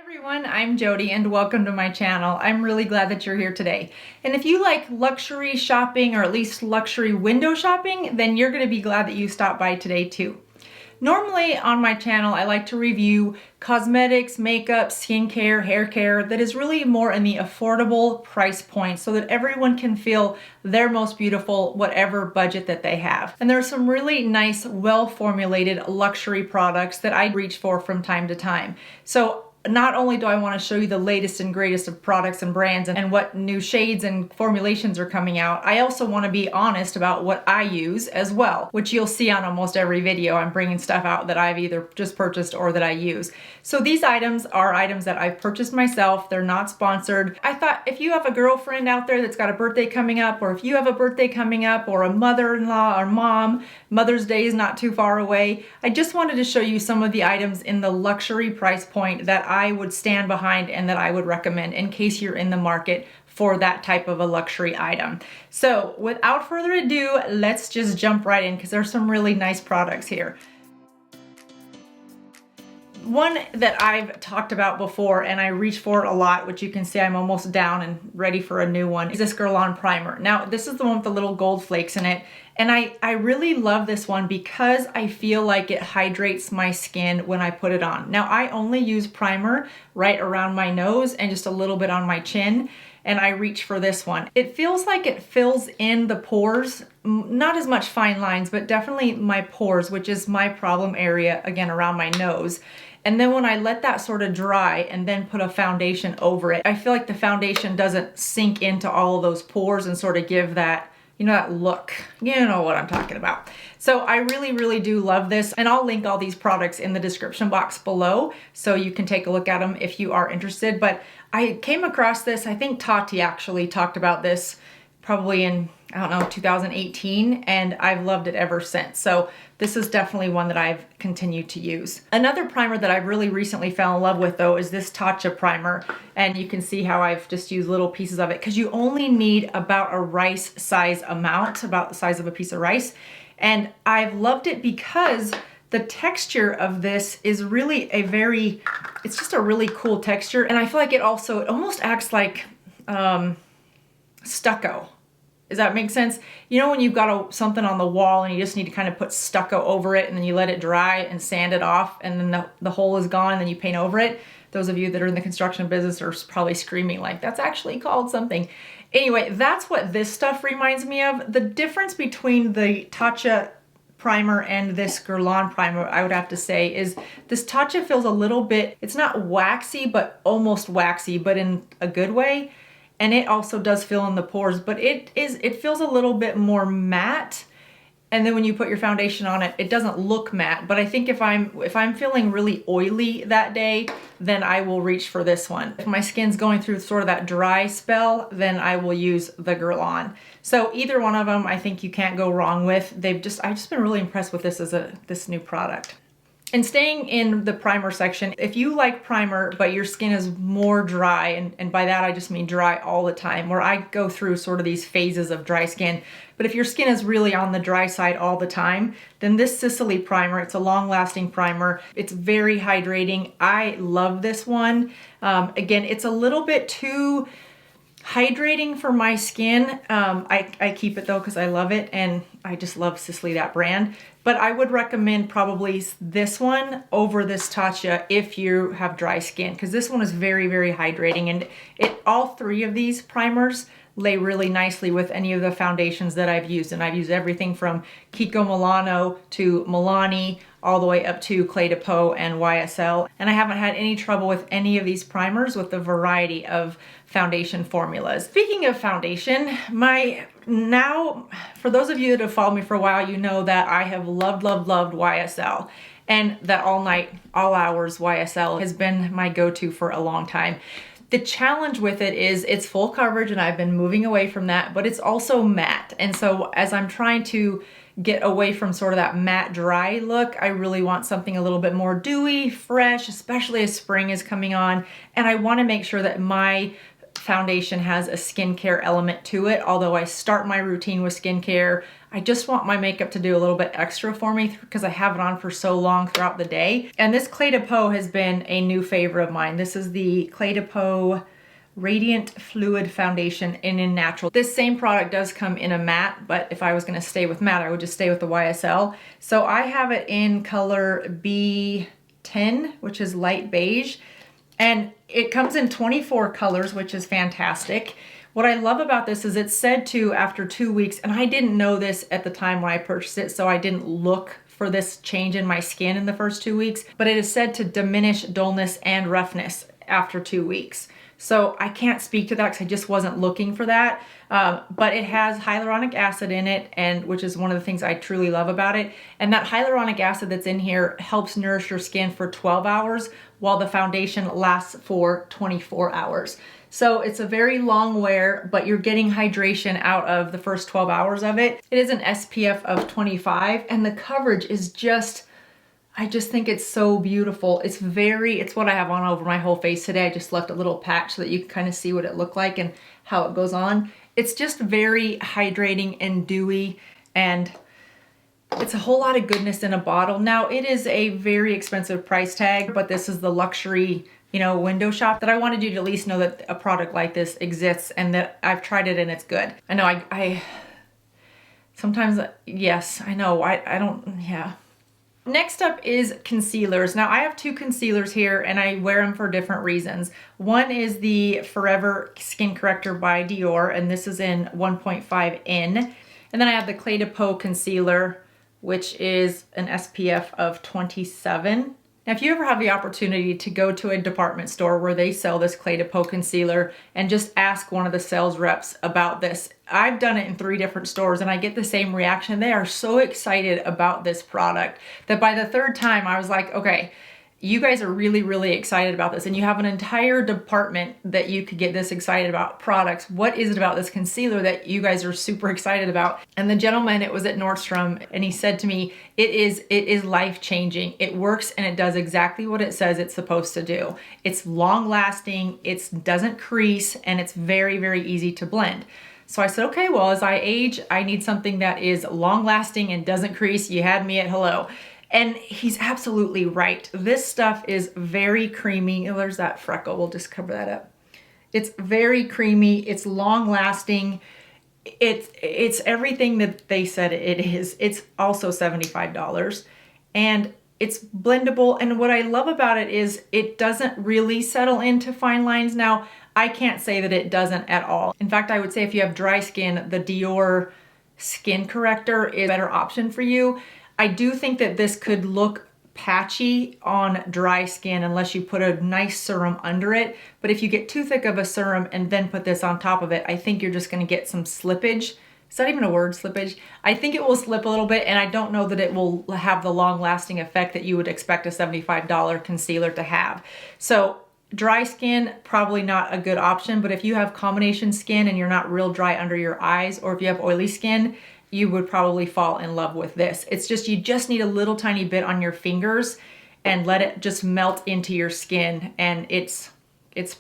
Everyone, I'm Jodi and welcome to my channel. I'm really glad that you're here today. And if you like luxury shopping or at least luxury window shopping, then you're going to be glad that you stopped by today too. Normally on my channel, I like to review cosmetics, makeup, skincare, hair care that is really more in the affordable price point so that everyone can feel their most beautiful whatever budget that they have. And there are some really nice, well-formulated luxury products that I reach for from time to time. So not only do I want to show you the latest and greatest of products and brands and what new shades and formulations are coming out, I also want to be honest about what I use as well, which you'll see on almost every video. I'm bringing stuff out that I've either just purchased or that I use. So these items are items that I've purchased myself. They're not sponsored. I thought if you have a girlfriend out there that's got a birthday coming up, or if you have a birthday coming up, or a mother-in-law or mom, Mother's Day is not too far away. I just wanted to show you some of the items in the luxury price point that I would stand behind and that I would recommend in case you're in the market for that type of a luxury item. So without further ado, let's just jump right in because there's some really nice products here. One that I've talked about before and I reach for it a lot, which you can see I'm almost down and ready for a new one, is this Guerlain primer. Now this is the one with the little gold flakes in it. And I really love this one because I feel like it hydrates my skin when I put it on. Now I only use primer right around my nose and just a little bit on my chin, and I reach for this one. It feels like it fills in the pores, not as much fine lines, but definitely my pores, which is my problem area, again, around my nose. And then when I let that sort of dry and then put a foundation over it, I feel like the foundation doesn't sink into all of those pores and sort of give that, you know, that look. You know what I'm talking about. So I really do love this, and I'll link all these products in the description box below so you can take a look at them if you are interested. But I came across this, I think Tati actually talked about this probably in, I don't know, 2018, and I've loved it ever since. So this is definitely one that I've continued to use. Another primer that I've really recently fell in love with though is this Tatcha Primer, and you can see how I've just used little pieces of it because you only need about a rice size amount, about the size of a piece of rice. And I've loved it because the texture of this is really it's just a really cool texture. And I feel like it almost acts like stucco. Does that make sense? You know when you've got something on the wall and you just need to kind of put stucco over it and then you let it dry and sand it off and then the hole is gone and then you paint over it? Those of you that are in the construction business are probably screaming like, that's actually called something. Anyway, that's what this stuff reminds me of. The difference between the Tatcha primer and this Guerlain primer, I would have to say, is this Tatcha feels a little bit, it's not waxy, but almost waxy, but in a good way. And it also does fill in the pores, but it feels a little bit more matte. And then when you put your foundation on it, it doesn't look matte. But I think if I'm feeling really oily that day, then I will reach for this one. If my skin's going through sort of that dry spell, then I will use the Guerlain. So either one of them, I think you can't go wrong with. I've just been really impressed with this as this new product. And staying in the primer section, if you like primer, but your skin is more dry, and by that I just mean dry all the time, where I go through sort of these phases of dry skin, but if your skin is really on the dry side all the time, then this Sisley Primer, it's a long-lasting primer. It's very hydrating. I love this one. Again, it's a little bit too hydrating for my skin. I keep it though because I love it, and I just love Sisley, that brand. But I would recommend probably this one over this Tatcha if you have dry skin, because this one is very hydrating, and all three of these primers lay really nicely with any of the foundations that I've used. And I've used everything from Kiko Milano to Milani, all the way up to Clé de Peau and YSL. And I haven't had any trouble with any of these primers with the variety of foundation formulas. Speaking of foundation, for those of you that have followed me for a while, you know that I have loved YSL. And that all night, all hours YSL has been my go-to for a long time. The challenge with it is it's full coverage, and I've been moving away from that, but it's also matte. And so as I'm trying to get away from sort of that matte dry look, I really want something a little bit more dewy, fresh, especially as spring is coming on. And I want to make sure that my foundation has a skincare element to it. Although I start my routine with skincare, I just want my makeup to do a little bit extra for me because I have it on for so long throughout the day. And this Clé de Peau has been a new favorite of mine. This is the Clé de Peau Radiant Fluid Foundation in Natural. This same product does come in a matte, but if I was gonna stay with matte, I would just stay with the YSL. So I have it in color B10, which is light beige. And it comes in 24 colors, which is fantastic. What I love about this is it's said to, after 2 weeks, and I didn't know this at the time when I purchased it, so I didn't look for this change in my skin in the first 2 weeks, but it is said to diminish dullness and roughness after 2 weeks. So I can't speak to that because I just wasn't looking for that. But it has hyaluronic acid in it, and which is one of the things I truly love about it. And that hyaluronic acid that's in here helps nourish your skin for 12 hours while the foundation lasts for 24 hours. So it's a very long wear, but you're getting hydration out of the first 12 hours of it. It is an SPF of 25, and the coverage is just, I just think it's so beautiful. It's what I have on over my whole face today. I just left a little patch so that you can kind of see what it looked like and how it goes on. It's just very hydrating and dewy, and it's a whole lot of goodness in a bottle. Now, it is a very expensive price tag, but this is the luxury, you know, window shop that I wanted you to at least know that a product like this exists and that I've tried it and it's good. I know I sometimes, yes, I know, I don't, yeah. Next up is concealers. Now I have 2 concealers here and I wear them for different reasons. One is the Forever Skin Corrector by Dior, and this is in 1.5N. And then I have the Clé de Peau concealer, which is an SPF of 27. Now, if you ever have the opportunity to go to a department store where they sell this Clé de Peau concealer and just ask one of the sales reps about this, I've done it in 3 different stores and I get the same reaction. They are so excited about this product that by the 3rd time I was like, okay, you guys are really, really excited about this, and you have an entire department that you could get this excited about products. What is it about this concealer that you guys are super excited about? And the gentleman, it was at Nordstrom, and he said to me, it is life-changing. It works and it does exactly what it says it's supposed to do. It's long-lasting, it doesn't crease, and it's very, very easy to blend. So I said, okay, well, as I age, I need something that is long-lasting and doesn't crease. You had me at hello. And he's absolutely right. This stuff is very creamy. Oh, there's that freckle. We'll just cover that up. It's very creamy. It's long lasting. It's everything that they said it is. It's also $75 and it's blendable. And what I love about it is it doesn't really settle into fine lines. Now, I can't say that it doesn't at all. In fact, I would say if you have dry skin, the Dior Skin Corrector is a better option for you. I do think that this could look patchy on dry skin unless you put a nice serum under it. But if you get too thick of a serum and then put this on top of it, I think you're just gonna get some slippage. Is that even a word, slippage? I think it will slip a little bit, and I don't know that it will have the long-lasting effect that you would expect a $75 concealer to have. So dry skin, probably not a good option, but if you have combination skin and you're not real dry under your eyes, or if you have oily skin, you would probably fall in love with this. It's just, you just need a little tiny bit on your fingers and let it just melt into your skin, and it's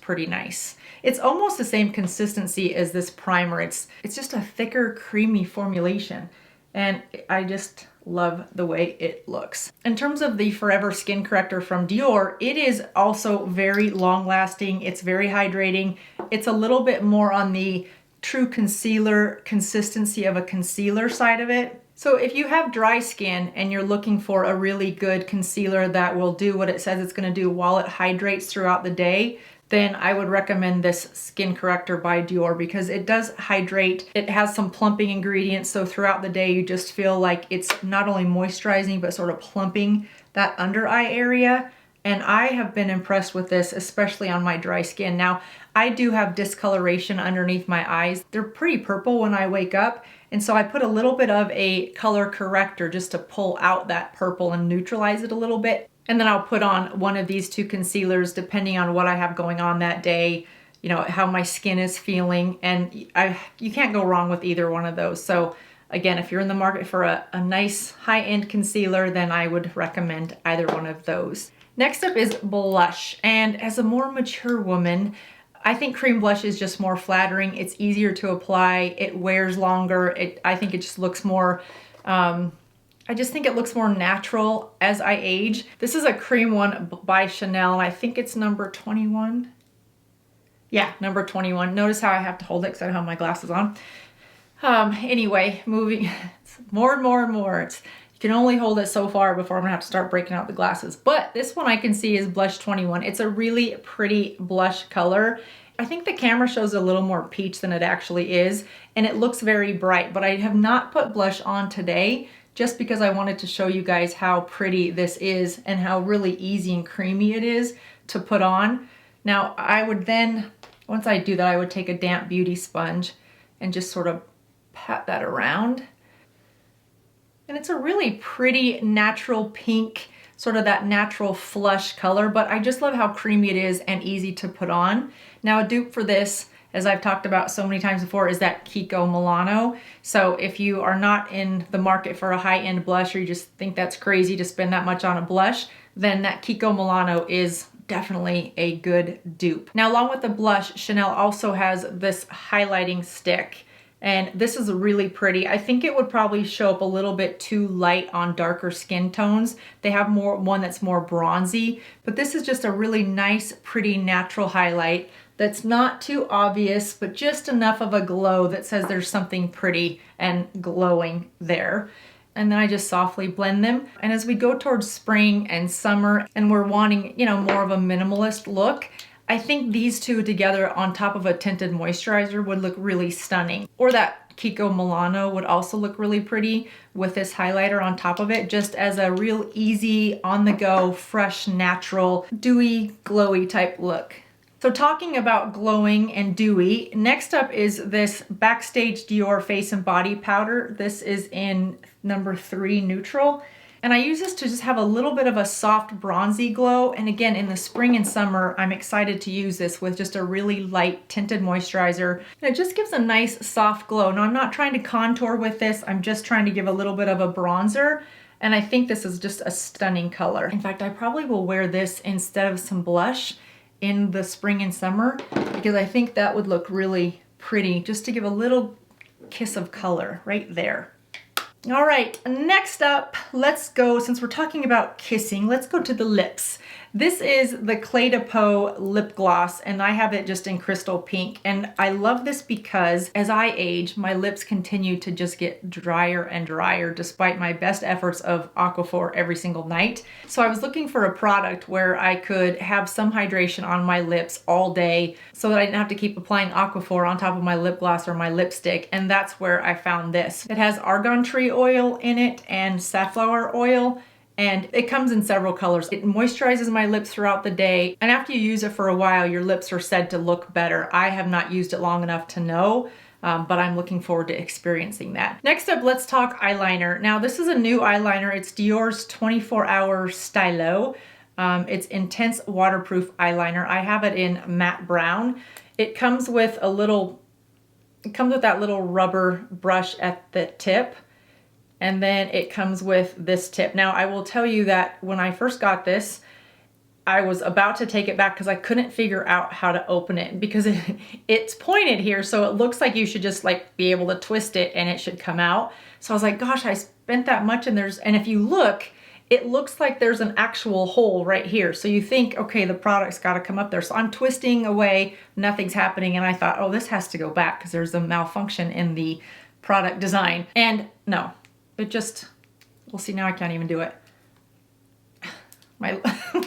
pretty nice. It's almost the same consistency as this primer. It's just a thicker, creamy formulation, and I just love the way it looks. In terms of the Forever Skin Corrector from Dior, it is also very long lasting. It's very hydrating. It's a little bit more on the true concealer consistency of a concealer side of it. So if you have dry skin and you're looking for a really good concealer that will do what it says it's going to do while it hydrates throughout the day, then I would recommend this Skin Corrector by Dior because it does hydrate. It has some plumping ingredients, so throughout the day you just feel like it's not only moisturizing but sort of plumping that under eye area. And I have been impressed with this, especially on my dry skin. Now, I do have discoloration underneath my eyes. They're pretty purple when I wake up. And so I put a little bit of a color corrector just to pull out that purple and neutralize it a little bit. And then I'll put on one of these 2 concealers depending on what I have going on that day, you know, how my skin is feeling. And you can't go wrong with either one of those. So again, if you're in the market for a nice high-end concealer, then I would recommend either one of those. Next up is blush, and as a more mature woman, I think cream blush is just more flattering. It's easier to apply. It wears longer. I think it just looks more, I just think it looks more natural as I age. This is a cream one by Chanel, and I think it's number 21. Yeah, number 21. Notice how I have to hold it because I don't have my glasses on. Anyway, moving more and more and more. You can only hold it so far before I'm gonna have to start breaking out the glasses. But this one I can see is blush 21. It's a really pretty blush color. I think the camera shows a little more peach than it actually is, and it looks very bright, but I have not put blush on today just because I wanted to show you guys how pretty this is and how really easy and creamy it is to put on. Now I would then, once I do that, I would take a damp beauty sponge and just sort of pat that around. And it's a really pretty natural pink, sort of that natural flush color, but I just love how creamy it is and easy to put on. Now a dupe for this, as I've talked about so many times before, is that Kiko Milano. So if you are not in the market for a high-end blush, or you just think that's crazy to spend that much on a blush, then that Kiko Milano is definitely a good dupe. Now along with the blush, Chanel also has this highlighting stick. And this is really pretty. I think it would probably show up a little bit too light on darker skin tones. They have one that's more bronzy, but this is just a really nice, pretty natural highlight that's not too obvious, but just enough of a glow that says there's something pretty and glowing there. And then I just softly blend them. And as we go towards spring and summer and we're wanting, you know, more of a minimalist look, I think these two together on top of a tinted moisturizer would look really stunning. Or that Kiko Milano would also look really pretty with this highlighter on top of it, just as a real easy, on-the-go, fresh, natural, dewy, glowy type look. So talking about glowing and dewy, next up is this Backstage Dior Face and Body Powder. This is in number 3 neutral. And I use this to just have a little bit of a soft bronzy glow. And again, in the spring and summer, I'm excited to use this with just a really light tinted moisturizer. And it just gives a nice soft glow. Now I'm not trying to contour with this. I'm just trying to give a little bit of a bronzer. And I think this is just a stunning color. In fact, I probably will wear this instead of some blush in the spring and summer because I think that would look really pretty just to give a little kiss of color right there. All right, next up, let's go, since we're talking about kissing, let's go to the lips. This is the Clé de Peau lip gloss, and I have it just in crystal pink. And I love this because as I age, my lips continue to just get drier and drier despite my best efforts of Aquaphor every single night. So I was looking for a product where I could have some hydration on my lips all day so that I didn't have to keep applying Aquaphor on top of my lip gloss or my lipstick. And that's where I found this. It has argan tree oil in it and safflower oil. And it comes in several colors. It moisturizes my lips throughout the day. And after you use it for a while, your lips are said to look better. I have not used it long enough to know, but I'm looking forward to experiencing that. Next up, let's talk eyeliner. Now, this is a new eyeliner. It's Dior's 24-Hour Stylo. It's intense waterproof eyeliner. I have it in matte brown. It comes with that little rubber brush at the tip. And then it comes with this tip. Now, I will tell you that when I first got this, I was about to take it back because I couldn't figure out how to open it because it's pointed here. So it looks like you should just like be able to twist it and it should come out. So I was like, gosh, I spent that much and if you look, it looks like there's an actual hole right here. So you think, okay, the product's got to come up there. So I'm twisting away, nothing's happening. And I thought, oh, this has to go back because there's a malfunction in the product design. And no. It just, we'll see, now I can't even do it. My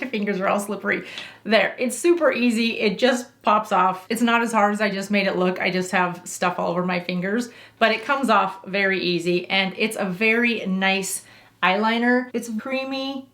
fingers are all slippery. There, it's super easy. It just pops off. It's not as hard as I just made it look. I just have stuff all over my fingers, but it comes off very easy. And it's a very nice eyeliner. It's creamy.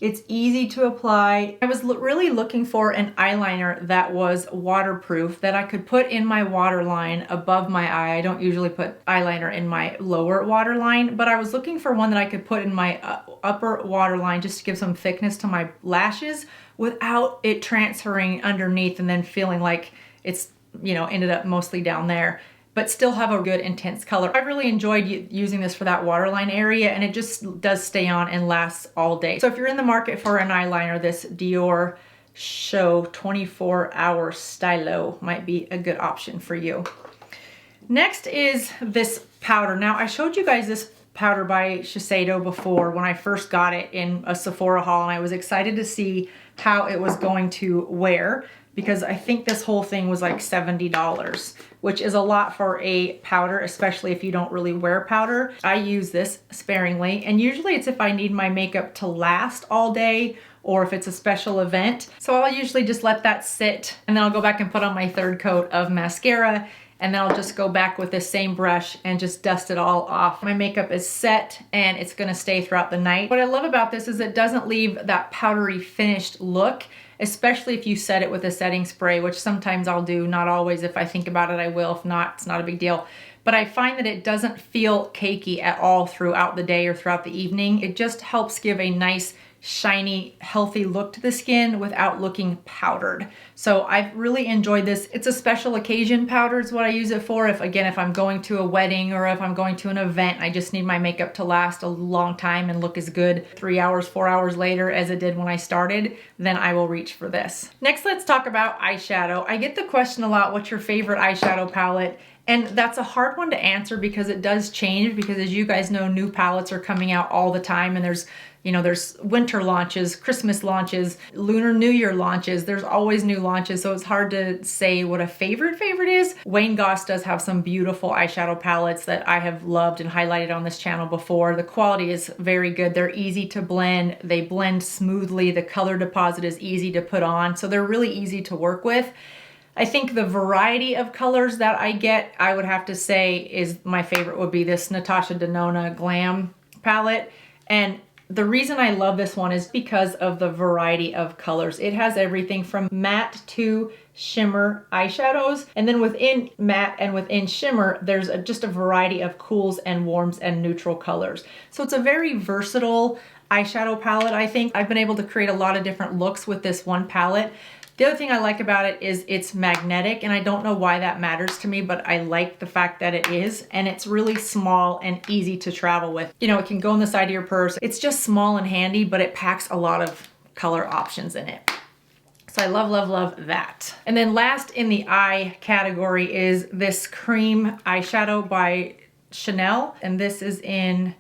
It's easy to apply. I was really looking for an eyeliner that was waterproof that I could put in my waterline above my eye. I don't usually put eyeliner in my lower waterline, but I was looking for one that I could put in my upper waterline just to give some thickness to my lashes without it transferring underneath and then feeling like it's, you know, ended up mostly down there, but still have a good intense color. I really enjoyed using this for that waterline area, and it just does stay on and lasts all day. So if you're in the market for an eyeliner, this Dior Show 24-hour stylo might be a good option for you. Next is this powder. Now I showed you guys this powder by Shiseido before when I first got it in a Sephora haul, and I was excited to see how it was going to wear because I think this whole thing was like $70, which is a lot for a powder, especially if you don't really wear powder. I use this sparingly, and usually it's if I need my makeup to last all day or if it's a special event. So I'll usually just let that sit, and then I'll go back and put on my third coat of mascara, and then I'll just go back with this same brush and just dust it all off. My makeup is set and it's gonna stay throughout the night. What I love about this is it doesn't leave that powdery finished look, especially if you set it with a setting spray, which sometimes I'll do, not always. If I think about it, I will. If not, it's not a big deal. But I find that it doesn't feel cakey at all throughout the day or throughout the evening. It just helps give a nice, shiny, healthy look to the skin without looking powdered. So I've really enjoyed this. It's a special occasion powder is what I use it for. If I'm going to a wedding or if I'm going to an event, I just need my makeup to last a long time and look as good 3 hours, 4 hours later as it did when I started, then I will reach for this. Next, let's talk about eyeshadow. I get the question a lot, what's your favorite eyeshadow palette? And that's a hard one to answer because it does change, because as you guys know, new palettes are coming out all the time, and there's winter launches, Christmas launches, Lunar New Year launches. There's always new launches, so it's hard to say what a favorite is. Wayne Goss does have some beautiful eyeshadow palettes that I have loved and highlighted on this channel before. The quality is very good. They're easy to blend. They blend smoothly. The color deposit is easy to put on, so they're really easy to work with. I think the variety of colors that I get, I would have to say, is my favorite would be this Natasha Denona Glam palette. And the reason I love this one is because of the variety of colors. It has everything from matte to shimmer eyeshadows. And then within matte and within shimmer, there's just a variety of cools and warms and neutral colors. So it's a very versatile eyeshadow palette, I think. I've been able to create a lot of different looks with this one palette. The other thing I like about it is it's magnetic, and I don't know why that matters to me, but I like the fact that it is, and it's really small and easy to travel with. You know, it can go in the side of your purse. It's just small and handy, but it packs a lot of color options in it. So I love, love, love that. And then last in the eye category is this cream eyeshadow by Chanel, and this is in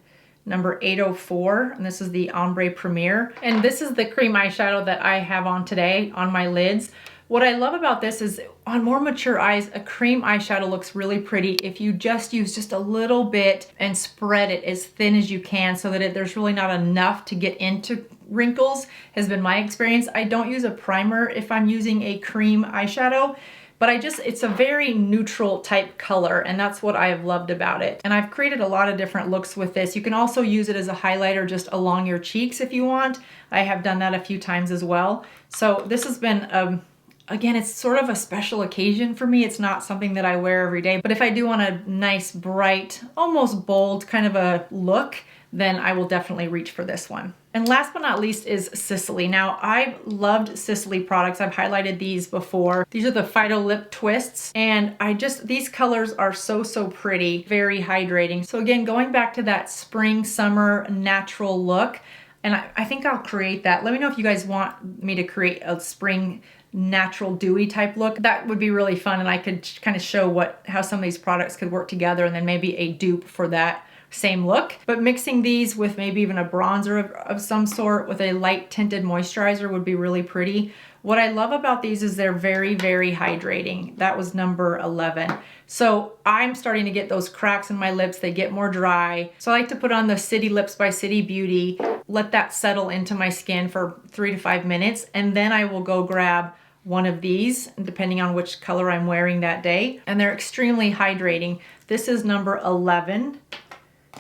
number 804, and this is the Ombre Premier. And this is the cream eyeshadow that I have on today on my lids. What I love about this is on more mature eyes, a cream eyeshadow looks really pretty if you just use just a little bit and spread it as thin as you can so that there's really not enough to get into wrinkles, has been my experience. I don't use a primer if I'm using a cream eyeshadow, but it's a very neutral type color, and that's what I have loved about it. And I've created a lot of different looks with this. You can also use it as a highlighter just along your cheeks if you want. I have done that a few times as well. So this has been, again, it's sort of a special occasion for me. It's not something that I wear every day, but if I do want a nice, bright, almost bold kind of a look, then I will definitely reach for this one. And last but not least is Sisley. Now, I've loved Sisley products. I've highlighted these before. These are the Phyto Lip Twists, and these colors are so, so pretty, very hydrating. So again, going back to that spring, summer, natural look, and I think I'll create that. Let me know if you guys want me to create a spring, natural, dewy type look. That would be really fun, and I could kind of show how some of these products could work together, and then maybe a dupe for that same look. But mixing these with maybe even a bronzer of some sort with a light tinted moisturizer would be really pretty. What I love about these is they're very, very hydrating. That was number 11. So I'm starting to get those cracks in my lips. They get more dry. So I like to put on the City Lips by City Beauty, let that settle into my skin for 3 to 5 minutes, and then I will go grab one of these, depending on which color I'm wearing that day. And they're extremely hydrating. This is number 11.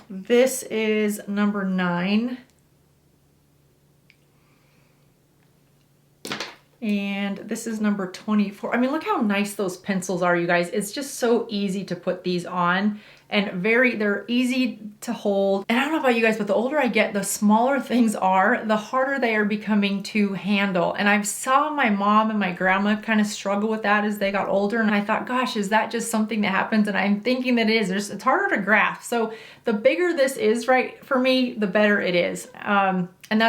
This is number 9. And this is number 24. I mean, look how nice those pencils are, you guys. It's just so easy to put these on, and they're easy to hold. And I don't know about you guys, but the older I get, the smaller things are, the harder they are becoming to handle. And I saw my mom and my grandma kind of struggle with that as they got older. And I thought, gosh, is that just something that happens? And I'm thinking that it is. It's harder to grasp. So the bigger this is, right, for me, the better it is. And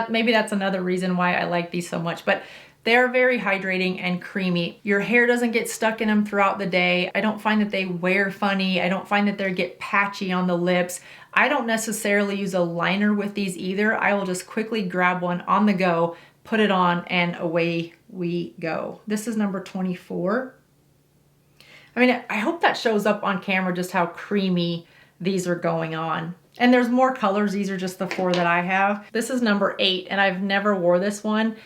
maybe that's another reason why I like these so much. But They're very hydrating and creamy. Your hair doesn't get stuck in them throughout the day. I don't find that they wear funny. I don't find that they get patchy on the lips. I don't necessarily use a liner with these either. I will just quickly grab one on the go, put it on, and away we go. This is number 24. I mean, I hope that shows up on camera just how creamy these are going on. And there's more colors. These are just the 4 that I have. This is number 8, and I've never wore this one.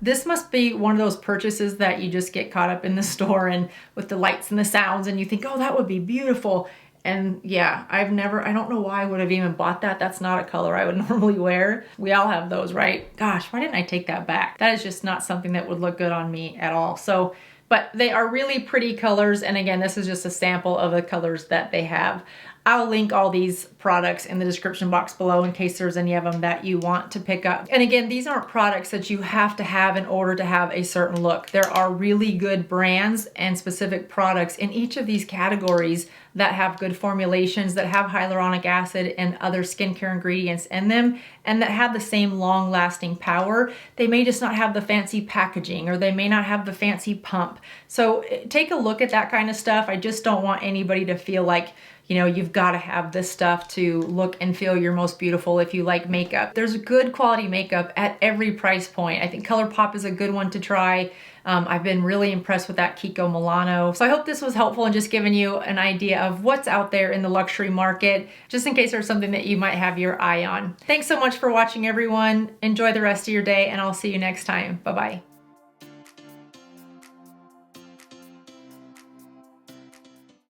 This must be one of those purchases that you just get caught up in the store and with the lights and the sounds, and you think, oh, that would be beautiful. And yeah, I don't know why I would have even bought that. That's not a color I would normally wear. We all have those, right? Gosh, why didn't I take that back? That is just not something that would look good on me at all. So, but they are really pretty colors. And again, this is just a sample of the colors that they have. I'll link all these products in the description box below in case there's any of them that you want to pick up. And again, these aren't products that you have to have in order to have a certain look. There are really good brands and specific products in each of these categories that have good formulations, that have hyaluronic acid and other skincare ingredients in them, and that have the same long-lasting power. They may just not have the fancy packaging, or they may not have the fancy pump. So take a look at that kind of stuff. I just don't want anybody to feel like, you know, you've got to have this stuff to look and feel your most beautiful if you like makeup. There's good quality makeup at every price point. I think ColourPop is a good one to try. I've been really impressed with that Kiko Milano. So I hope this was helpful and just giving you an idea of what's out there in the luxury market, just in case there's something that you might have your eye on. Thanks so much for watching, everyone. Enjoy the rest of your day, and I'll see you next time. Bye-bye.